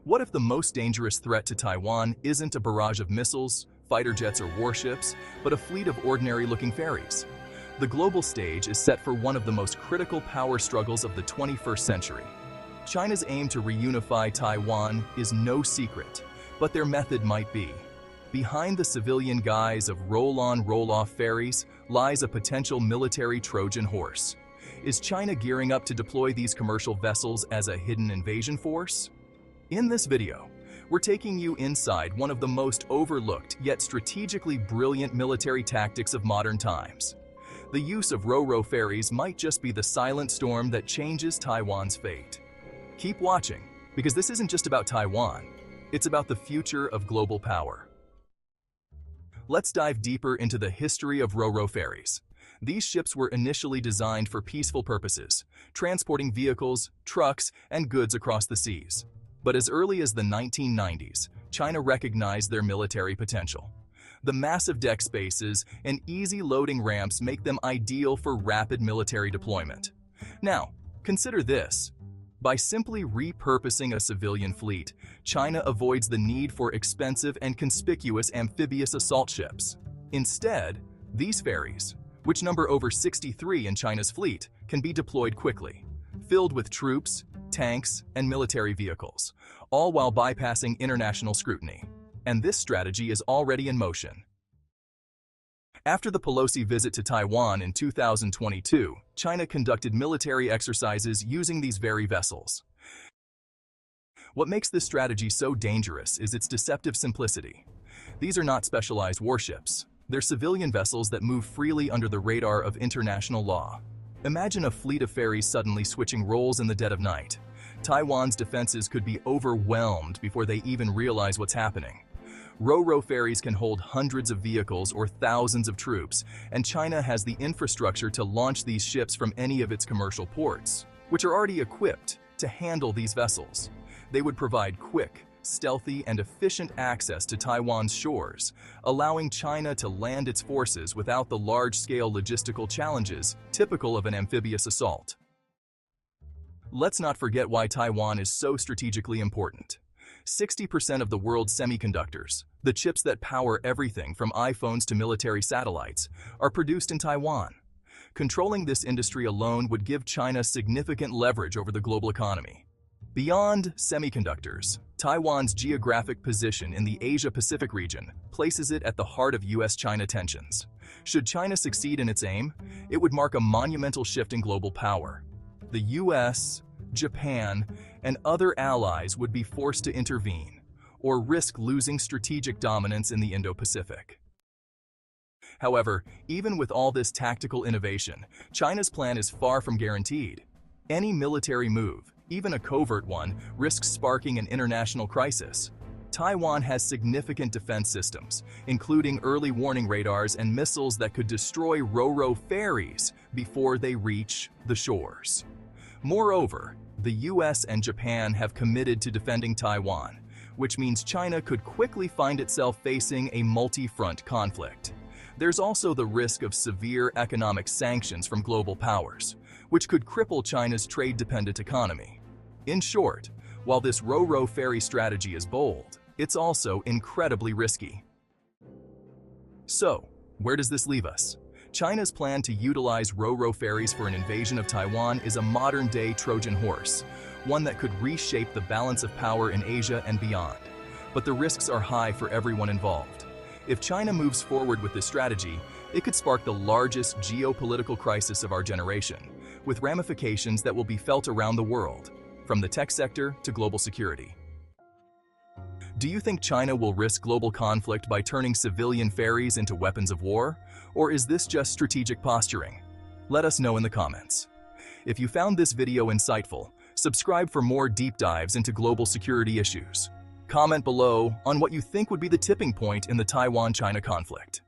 What if the most dangerous threat to Taiwan isn't a barrage of missiles, fighter jets, or warships, but a fleet of ordinary-looking ferries? The global stage is set for one of the most critical power struggles of the 21st century. China's aim to reunify Taiwan is no secret, but their method might be. Behind the civilian guise of roll-on, roll-off ferries lies a potential military Trojan horse. Is China gearing up to deploy these commercial vessels as a hidden invasion force? In this video, we're taking you inside one of the most overlooked yet strategically brilliant military tactics of modern times. The use of ro-ro ferries might just be the silent storm that changes Taiwan's fate. Keep watching, because this isn't just about Taiwan, it's about the future of global power. Let's dive deeper into the history of ro-ro ferries. These ships were initially designed for peaceful purposes, transporting vehicles, trucks, and goods across the seas. But as early as the 1990s, China recognized their military potential. The massive deck spaces and easy loading ramps make them ideal for rapid military deployment. Now, consider this. By simply repurposing a civilian fleet, China avoids the need for expensive and conspicuous amphibious assault ships. Instead, these ferries, which number over 63 in China's fleet, can be deployed quickly, filled with troops, tanks, and military vehicles, all while bypassing international scrutiny. And this strategy is already in motion. After the Pelosi visit to Taiwan in 2022, China conducted military exercises using these very vessels. What makes this strategy so dangerous is its deceptive simplicity. These are not specialized warships. They're civilian vessels that move freely under the radar of international law. Imagine a fleet of ferries suddenly switching roles in the dead of night. Taiwan's defenses could be overwhelmed before they even realize what's happening. Ro-ro ferries can hold hundreds of vehicles or thousands of troops, and China has the infrastructure to launch these ships from any of its commercial ports, which are already equipped to handle these vessels. They would provide quick, stealthy, and efficient access to Taiwan's shores, allowing China to land its forces without the large-scale logistical challenges typical of an amphibious assault. Let's not forget why Taiwan is so strategically important. 60% of the world's semiconductors, the chips that power everything from iPhones to military satellites, are produced in Taiwan. Controlling this industry alone would give China significant leverage over the global economy. Beyond semiconductors, Taiwan's geographic position in the Asia-Pacific region places it at the heart of U.S. China tensions. Should China succeed in its aim, it would mark a monumental shift in global power. The U.S., Japan, and other allies would be forced to intervene, or risk losing strategic dominance in the Indo-Pacific. However, even with all this tactical innovation, China's plan is far from guaranteed. Any military move, even a covert one, risks sparking an international crisis. Taiwan has significant defense systems, including early warning radars and missiles that could destroy ro-ro ferries before they reach the shores. Moreover, the U.S. and Japan have committed to defending Taiwan, which means China could quickly find itself facing a multi-front conflict. There's also the risk of severe economic sanctions from global powers, which could cripple China's trade-dependent economy. In short, while this ro-ro ferry strategy is bold, it's also incredibly risky. So, where does this leave us? China's plan to utilize ro-ro ferries for an invasion of Taiwan is a modern-day Trojan horse, one that could reshape the balance of power in Asia and beyond. But the risks are high for everyone involved. If China moves forward with this strategy, it could spark the largest geopolitical crisis of our generation, with ramifications that will be felt around the world, from the tech sector to global security. Do you think China will risk global conflict by turning civilian ferries into weapons of war? Or is this just strategic posturing? Let us know in the comments. If you found this video insightful, subscribe for more deep dives into global security issues. Comment below on what you think would be the tipping point in the Taiwan-China conflict.